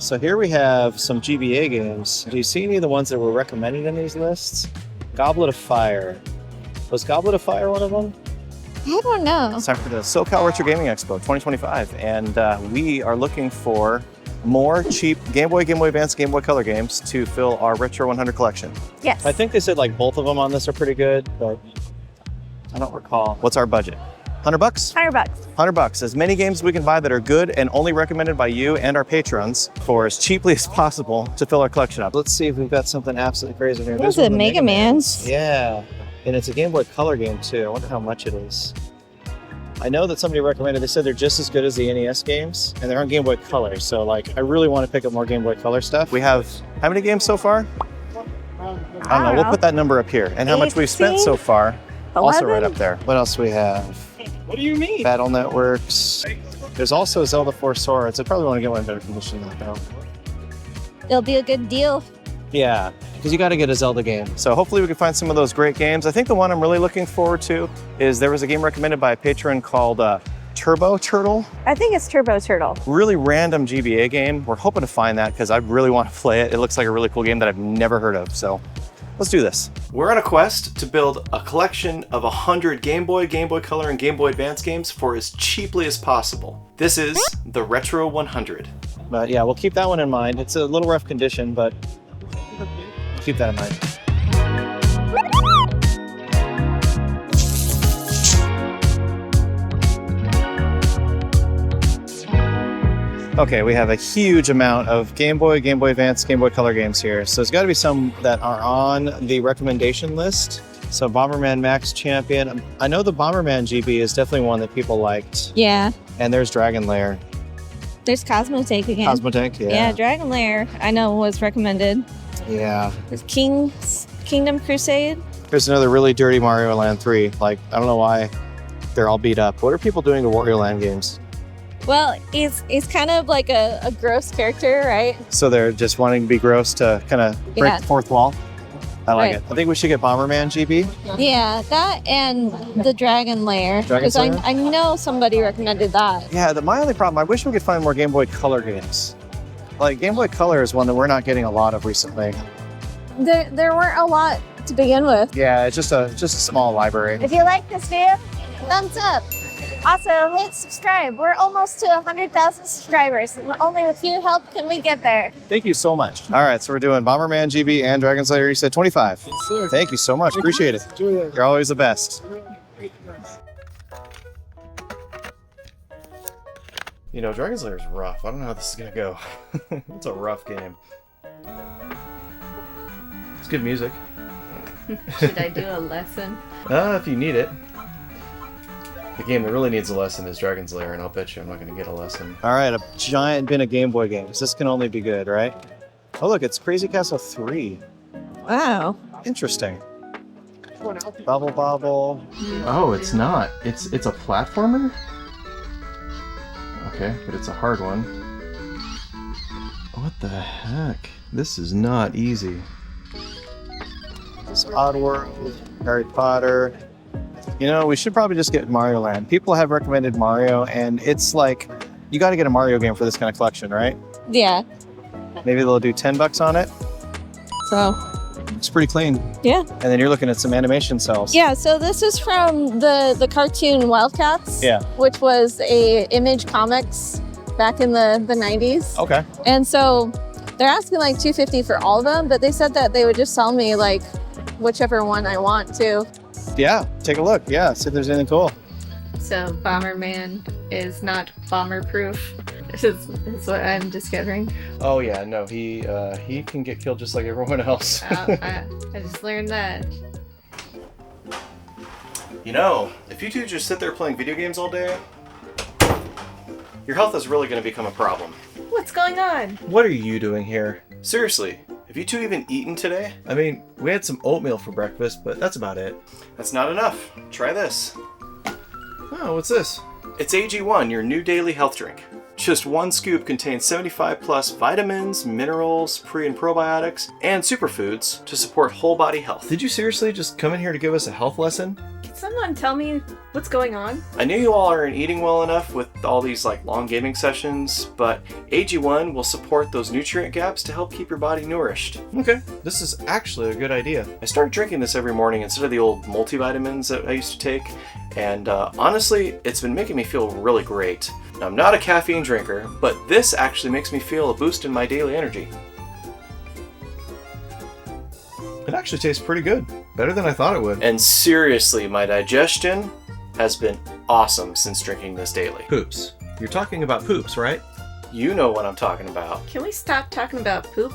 So here we have some GBA games. Do you see any of the ones that were recommended in these lists? Goblet of Fire. Was Goblet of Fire one of them? I don't know. It's time for the SoCal Retro Gaming Expo 2025, and we are looking for more cheap GameBoy, GameBoy Advance, GameBoy Color games to fill our Retro 100 collection. Yes. I think they said like both of them on this are pretty good, but I don't recall. What's our budget? 100 bucks? 100 bucks. 100 bucks. As many games as we can buy that are good and only recommended by you and our patrons for as cheaply as possible to fill our collection up. Let's see if we've got something absolutely crazy here. What is it, Mega Man's? Yeah, and it's a Game Boy Color game too. I wonder how much it is. I know that somebody recommended, they said they're just as good as the NES games, and they're on Game Boy Color, so like, I really want to pick up more Game Boy Color stuff. We have, how many games so far? I don't know, we'll put that number up here. And how much we've spent so far, 11? also right up there. What else do we have? What do you mean? Battle Networks. There's also Zelda 4 Swords. I probably want to get one in better condition than that though. It'll be a good deal. Yeah, because you got to get a Zelda game. So hopefully we can find some of those great games. I think the one I'm really looking forward to is there was a game recommended by a patron called Turbo Turtle. I think it's Turbo Turtle. Really random GBA game. We're hoping to find that because I really want to play it. It looks like a really cool game that I've never heard of. So let's do this. We're on a quest to build a collection of 100 Game Boy, Game Boy Color, and Game Boy Advance games for as cheaply as possible. This is the Retro 100. But yeah, we'll keep that one in mind. It's a little rough condition, but keep that in mind. Okay, we have a huge amount of Game Boy, Game Boy Advance, Game Boy Color games here. So there's got to be some that are on the recommendation list. So Bomberman Max Champion. I know the Bomberman GB is definitely one that people liked. Yeah. And there's Dragon Lair. There's Cosmotech again. Cosmotech, yeah. Yeah, Dragon Lair, I know, was recommended. Yeah. There's Kingdom Crusade. There's another really dirty Mario Land 3. Like, I don't know why they're all beat up. What are people doing to Wario Land games? Well, he's kind of like a gross character, right? So they're just wanting to be gross to kind of break the fourth wall? I like it. I think we should get Bomberman GB. Yeah, that and the Dragon Lair. Dragon Because Slayer? I know somebody recommended that. Yeah, my only problem, I wish we could find more Game Boy Color games. Like, Game Boy Color is one that we're not getting a lot of recently. There weren't a lot to begin with. Yeah, it's just a small library. If you like this video, thumbs up. Also, hit subscribe. We're almost to 100,000 subscribers. Only with your help can we get there. Thank you so much. All right, so we're doing Bomberman GB and Dragon Slayer. You said 25. Yes, sir. Thank you so much. Appreciate it. You're always the best. You know, Dragon Slayer is rough. I don't know how this is going to go. It's a rough game. It's good music. Should I do a lesson? If you need it. The game that really needs a lesson is Dragon Slayer, and I'll bet you I'm not going to get a lesson. All right, a giant bin of Game Boy games. This can only be good, right? Oh, look, it's Crazy Castle 3. Wow. Interesting. Bubble Bobble. Oh, it's not. It's a platformer? Okay, but it's a hard one. What the heck? This is not easy. It's Oddworld, Harry Potter. You know, we should probably just get Mario Land. People have recommended Mario, and it's like, you got to get a Mario game for this kind of collection, right? Yeah. Maybe they'll do $10 on it. So. It's pretty clean. Yeah. And then you're looking at some animation cells. Yeah, so this is from the cartoon Wildcats. Yeah. Which was a Image Comics back in the 90s. Okay. And so they're asking like $250 for all of them, but they said that they would just sell me like whichever one I want to. Yeah, take a look. Yeah, see if there's anything cool. So Bomberman is not bomber-proof. Is what I'm discovering. Oh yeah, no, he can get killed just like everyone else. I just learned that. You know, if you two just sit there playing video games all day, your health is really going to become a problem. What's going on? What are you doing here? Seriously, have you two even eaten today? I mean, we had some oatmeal for breakfast, but that's about it. That's not enough. Try this. Oh, what's this? It's AG1, your new daily health drink. Just one scoop contains 75 plus vitamins, minerals, pre and probiotics, and superfoods to support whole body health. Did you seriously just come in here to give us a health lesson? Can someone tell me What's going on? I knew you all aren't eating well enough with all these like long gaming sessions, but AG1 will support those nutrient gaps to help keep your body nourished. Okay, this is actually a good idea. I started drinking this every morning instead of the old multivitamins that I used to take, and honestly, it's been making me feel really great. Now, I'm not a caffeine drinker, but this actually makes me feel a boost in my daily energy. It actually tastes pretty good. Better than I thought it would. And seriously, my digestion has been awesome since drinking this daily. Poops. You're talking about poops, right? You know what I'm talking about. Can we stop talking about poop?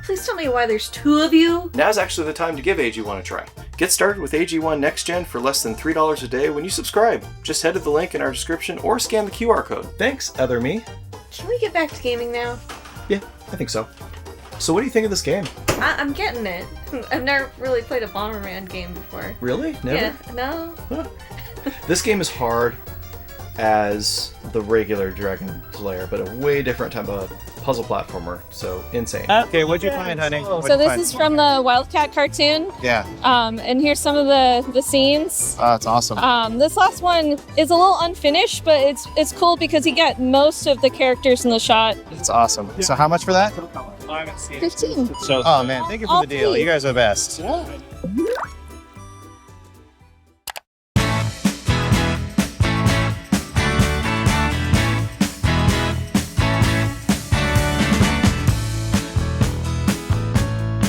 Please tell me why there's 2 of you. Now's actually the time to give AG1 a try. Get started with AG1 Next Gen for less than $3 a day when you subscribe. Just head to the link in our description or scan the QR code. Thanks, Other Me. Can we get back to gaming now? Yeah, I think so. So what do you think of this game? I'm getting it. I've never really played a Bomberman game before. Really? Never? Yeah, no. Huh. This game is hard as the regular Dragon Slayer, but a way different type of puzzle platformer, so insane. Okay, what'd you find, honey? So this is from the Wildcat cartoon. Yeah. And here's some of the scenes. Oh, it's awesome. This last one is a little unfinished, but it's cool because you get most of the characters in the shot. It's awesome. So how much for that? 15. So, oh man, thank you for the deal. You guys are the best.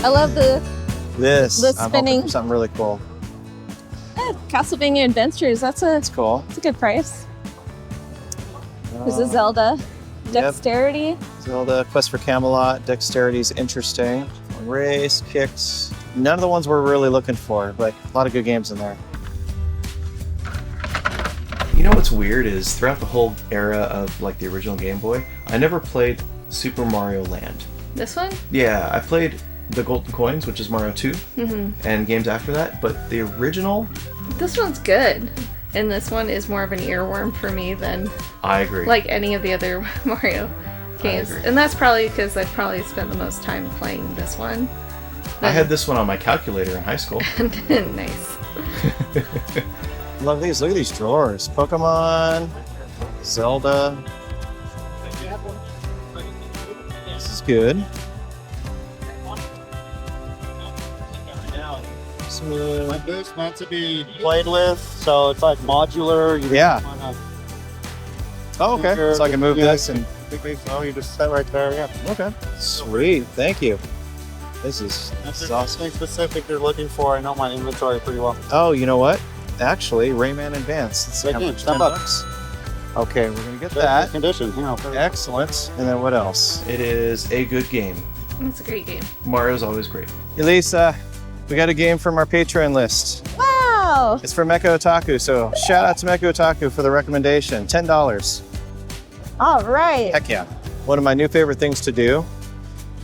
I love the This. The I'm hoping spinning. for something really cool. Castlevania Adventures. That's a Cool. good price. There's a Zelda. Dexterity. Zelda, Quest for Camelot, Dexterity's interesting. Race, Kicks. None of the ones we're really looking for, but a lot of good games in there. You know what's weird is throughout the whole era of like the original Game Boy, I never played Super Mario Land. This one? Yeah, I played the Golden Coins, which is Mario 2, and games after that, but the original... This one's good. And this one is more of an earworm for me than I agree. like any of the other Mario games. And that's probably because I probably spent the most time playing this one. I had this one on my calculator in high school. Nice. Love these. Look at these drawers. Pokemon, Zelda. This is good. Like this, meant to be played with, so it's like modular. You Yeah. wanna Oh, okay. So I can move this and... so you just set right there, yeah. Okay. Sweet. Thank you. This is If there's awesome. something specific you're looking for, I know my inventory pretty well. Oh, you know what? Actually, Rayman Advance. It's Great how game, much? 10 $10 bucks. Okay, we're gonna get Good that. condition, you know. Excellent. And then what else? It is a good game. It's a great game. Mario's always great. Elisa, we got a game from our Patreon list. Wow. It's from Mecha Otaku, so shout out to Mecha Otaku for the recommendation. $10. All right. Heck yeah. One of my new favorite things to do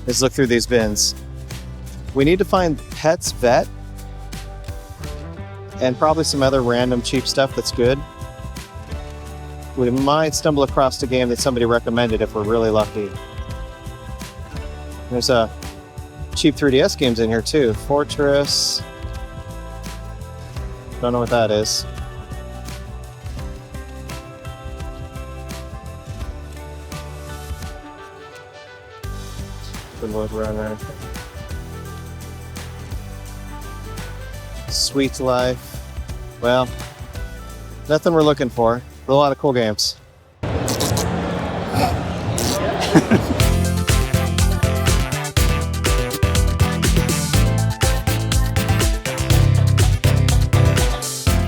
is look through these bins. We need to find Pet's Vet and probably some other random cheap stuff that's good. We might stumble across a game that somebody recommended if we're really lucky. There's a cheap 3DS games in here too. Fortress. Don't know what that is. Good look around there. Sweet Life. Well, nothing we're looking for. But a lot of cool games.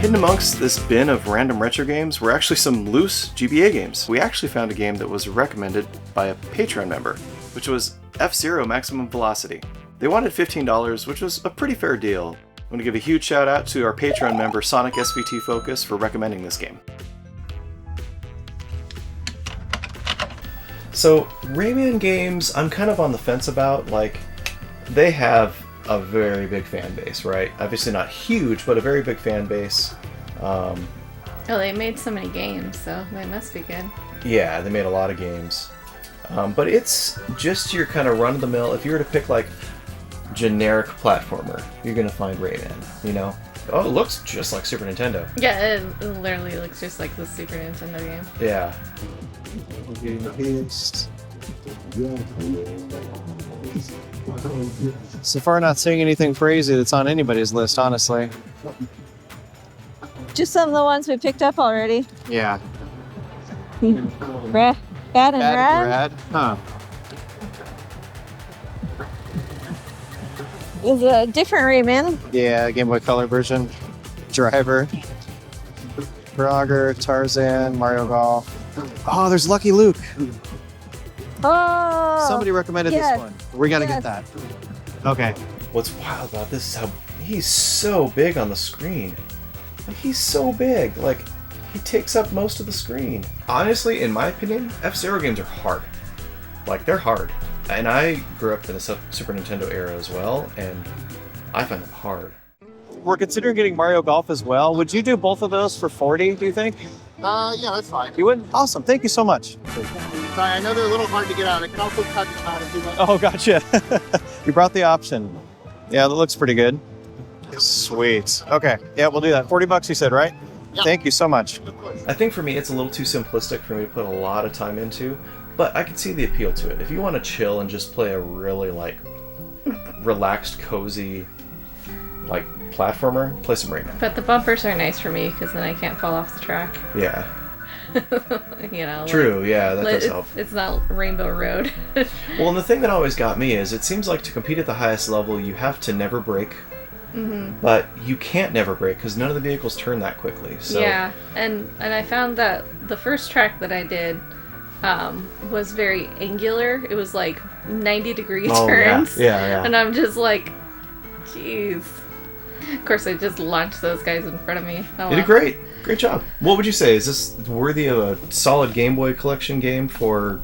Hidden amongst this bin of random retro games were actually some loose GBA games. We actually found a game that was recommended by a Patreon member, which was F-Zero Maximum Velocity. They wanted $15, which was a pretty fair deal. I want to give a huge shout out to our Patreon member Sonic SVT Focus for recommending this game. So, Rayman games, I'm kind of on the fence about. Like, they have a very big fan base, right? Obviously not huge, but a very big fan base. Oh, they made so many games, so they must be good. Yeah, they made a lot of games. But it's just your kind of run-of-the-mill. If you were to pick, like, generic platformer, you're going to find Rayman, you know? Oh, it looks just like Super Nintendo. Yeah, it literally looks just like the Super Nintendo game. Yeah. So far, not seeing anything crazy that's on anybody's list, honestly. Just some of the ones we picked up already. Yeah. Bad and rad. Huh. Is a different Rayman. Yeah, Game Boy Color version. Driver. Frogger, Tarzan, Mario Golf. Oh, there's Lucky Luke. Oh. Somebody recommended yes. this one. We gotta get that. Okay. What's wild about this is how he's so big on the screen. Like, he's so big. Like, he takes up most of the screen. Honestly, in my opinion, F-Zero games are hard. Like, they're hard. And I grew up in the Super Nintendo era as well, and I find them hard. We're considering getting Mario Golf as well. Would you do both of those for 40, do you think? Yeah, that's fine. You would? Awesome. Thank you so much. Sorry, I know they're a little hard to get out. I can also cut them out if you want. Oh, gotcha. You brought the option. Yeah, that looks pretty good. Sweet. Okay. Yeah, we'll do that. 40 bucks, you said, right? Yep. Thank you so much. I think for me, it's a little too simplistic for me to put a lot of time into, but I can see the appeal to it. If you want to chill and just play a really, like, relaxed, cozy, like, platformer, play some Rayman. But the bumpers are nice for me because then I can't fall off the track. Yeah. You know. True, yeah, that does help. It's not Rainbow Road. Well, and the thing that always got me is it seems like to compete at the highest level, you have to never brake. Mm-hmm. But you can't never brake because none of the vehicles turn that quickly. So. Yeah, and I found that the first track that I did was very angular. It was like 90-degree turns. Yeah. And I'm just like, jeez. Of course, I just launched those guys in front of me. Oh, You did great. Great job. What would you say? Is this worthy of a solid Game Boy collection game for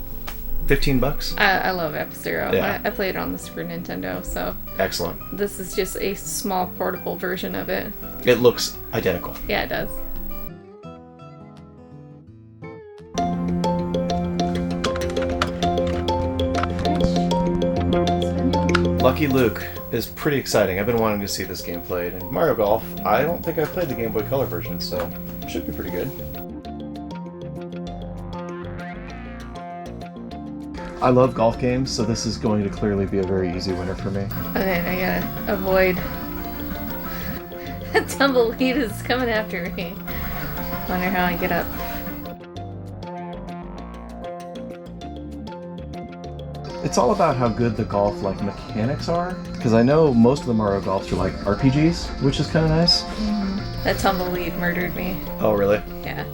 15 bucks? I love F-Zero. Yeah. I played it on the Super Nintendo, so Excellent. this is just a small portable version of it. It looks identical. Yeah, it does. Lucky Luke is pretty exciting. I've been wanting to see this game played. And Mario Golf, I don't think I've played the Game Boy Color version, so it should be pretty good. I love golf games, so this is going to clearly be a very easy winner for me. Okay, I gotta avoid. That tumbleweed is coming after me. Wonder how I get up. It's all about how good the golf mechanics are, because I know most of the Mario Golfs are like RPGs, which is kind of nice. That tumbleweed murdered me. Oh, really? Yeah.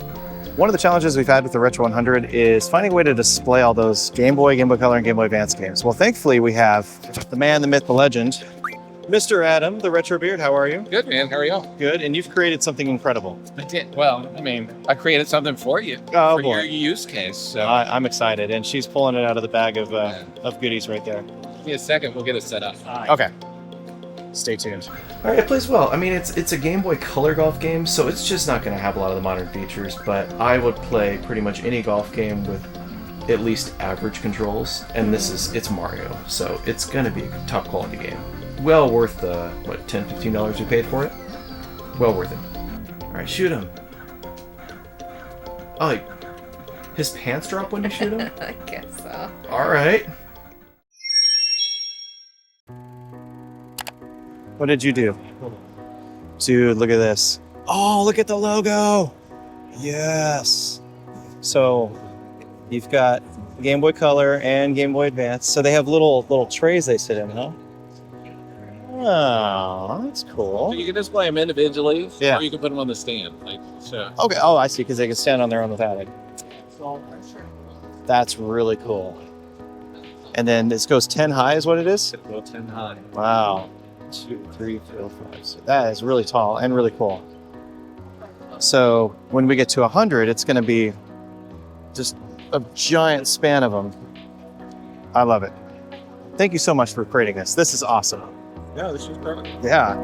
One of the challenges we've had with the Retro 100 is finding a way to display all those Game Boy, Game Boy Color, and Game Boy Advance games. Well, thankfully, we have the man, the myth, the legend, Mr. Adam, the Retro Beard. How are you? Good, man. How are you? Good, and you've created something incredible. I did. Well, I mean, I created something for you. Oh, for boy. your use case. So I'm excited, and she's pulling it out of the bag of goodies right there. give me a second. We'll get it set up. Okay. Stay tuned. All right, it plays well. I mean, it's a Game Boy Color golf game, so it's just not going to have a lot of the modern features, but I would play pretty much any golf game with at least average controls, and it's Mario, so it's going to be a top quality game. Well worth the, $10, $15 we paid for it? Well worth it. All right, shoot him. Oh, his pants drop when you shoot him? I guess so. All right. What did you do? Dude, look at this. Oh, look at the logo. Yes. So you've got Game Boy Color and Game Boy Advance. So they have little trays they sit in, huh? Oh, that's cool. So you can display them individually, Yeah. or you can put them on the stand. Like so. Okay. Oh, I see. Because they can stand on their own without it. That's really cool. And then this goes 10 high is what it is? Go 10 high. Wow. 2, 3, 4, 5. So that is really tall and really cool. So when we get to 100, it's going to be just a giant span of them. I love it. Thank you so much for creating this. This is awesome. Yeah, this is perfect. Yeah.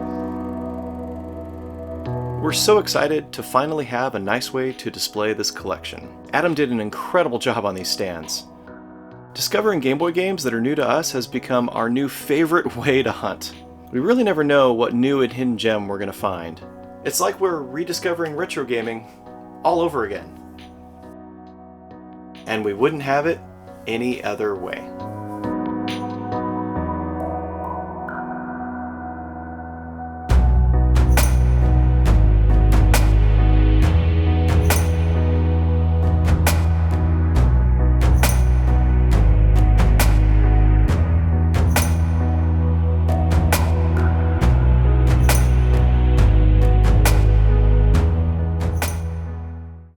We're so excited to finally have a nice way to display this collection. Adam did an incredible job on these stands. Discovering Game Boy games that are new to us has become our new favorite way to hunt. We really never know what new and hidden gem we're going to find. It's like we're rediscovering retro gaming all over again. And we wouldn't have it any other way.